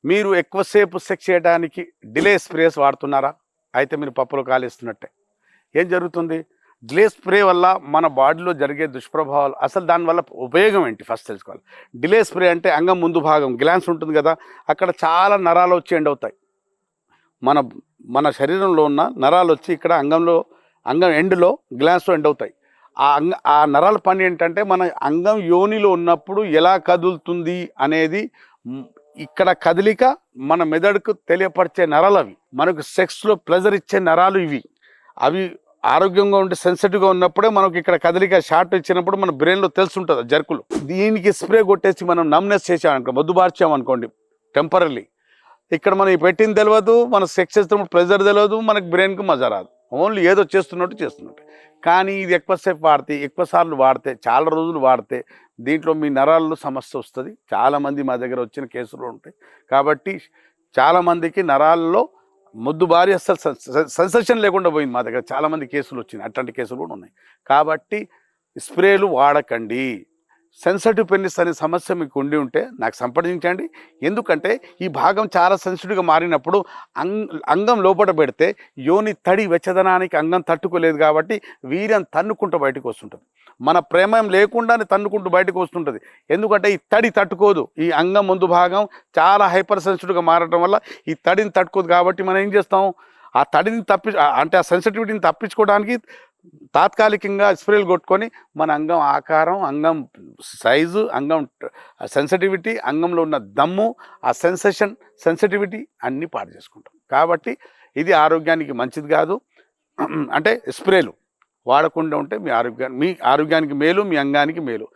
మీరు ఎక్కువసేపు సెక్స్ చేయడానికి డిలే స్ప్రేస్ వాడుతున్నారా? అయితే మీరు పప్పులో కాలేస్తున్నట్టే. ఏం జరుగుతుంది? డిలే స్ప్రే వల్ల మన బాడీలో జరిగే దుష్ప్రభావాలు, అసలు దానివల్ల ఉపయోగం ఏంటి ఫస్ట్ తెలుసుకోవాలి. డిలే స్ప్రే అంటే అంగం ముందు భాగం గ్లాన్స్ ఉంటుంది కదా, అక్కడ చాలా నరాలు వచ్చి ఎండ్ అవుతాయి. మన మన శరీరంలో ఉన్న నరాలు వచ్చి ఇక్కడ అంగం ఎండ్లో గ్లాన్స్లో ఎండ్ అవుతాయి. ఆ నరాల పని ఏంటంటే మన అంగం యోనిలో ఉన్నప్పుడు ఎలా కదులుతుంది అనేది ఇక్కడ కదలిక మన మెదడుకు తెలియపరిచే నరాలు అవి. మనకు సెక్స్లో ప్లెజర్ ఇచ్చే నరాలు ఇవి. అవి ఆరోగ్యంగా ఉండి సెన్సిటివ్గా ఉన్నప్పుడే మనకి ఇక్కడ కదలిక షార్ట్ ఇచ్చినప్పుడు మన బ్రెయిన్లో తెలుసుంటుంది జర్కులు. దీనికి స్ప్రే కొట్టేసి మనం నమ్నెస్ చేసామనుకో, మొద్దుబార్చామనుకోండి టెంపరీ, ఇక్కడ మనం పెట్టింది తెలియదు, మన సెక్స్ చేస్తున్నప్పుడు ప్రెజర్ తెలియదు, మనకు బ్రెయిన్కి మజా రాదు, ఓన్లీ ఏదో చేస్తున్నట్టు. కానీ ఇది ఎక్కువసేపు వాడితే, ఎక్కువసార్లు వాడితే, చాలా రోజులు వాడితే దీంట్లో మీ నరాల్లో సమస్య వస్తుంది. చాలామంది మా దగ్గర వచ్చిన కేసులు ఉంటాయి. కాబట్టి చాలామందికి నరాల్లో మొద్దు బారి అసలు సెన్సేషన్ లేకుండా పోయింది. మా దగ్గర చాలామంది కేసులు వచ్చినాయి, అట్లాంటి కేసులు కూడా ఉన్నాయి. కాబట్టి స్ప్రేలు వాడకండి. సెన్సిటివ్ పెనిస్ అనే సమస్య మీకు ఉండి ఉంటే నాకు సంప్రదించండి. ఎందుకంటే ఈ భాగం చాలా సెన్సిటివ్గా మారినప్పుడు అంగం లోపల పెడితే యోని తడి వెచ్చదనానికి అంగం తట్టుకోలేదు కాబట్టి వీర్యం తన్నుకుంటూ బయటకు వస్తుంటుంది. మన ప్రేమం లేకుండానే తన్నుకుంటూ బయటకు వస్తుంటుంది. ఎందుకంటే ఈ తడి తట్టుకోదు. ఈ అంగం ముందు భాగం చాలా హైపర్ సెన్సిటివ్గా మారడం వల్ల ఈ తడిని తట్టుకోదు. కాబట్టి మనం ఏం చేస్తాం, ఆ తడిని అంటే ఆ సెన్సిటివిటీని తప్పించుకోవడానికి తాత్కాలికంగా స్ప్రేలు కొట్టుకొని మన అంగం ఆకారం, అంగం సైజు, అంగం సెన్సిటివిటీ, అంగంలో ఉన్న దమ్ము, ఆ సెన్సిటివిటీ అన్నీ పాడు చేసుకుంటాం. కాబట్టి ఇది ఆరోగ్యానికి మంచిది కాదు. అంటే స్ప్రేలు వాడకుండా ఉంటే మీ ఆరోగ్యానికి మేలు, మీ అంగానికి మేలు.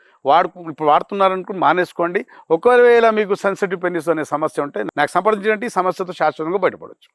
ఇప్పుడు వాడుతున్నారనుకుని మానేసుకోండి. ఒకవేళ మీకు సెన్సిటివ్ పెనిస్ అనే సమస్య ఉంటే నాకు సంప్రదించండి. సమస్యతో శాశ్వతంగా బయటపడవచ్చు.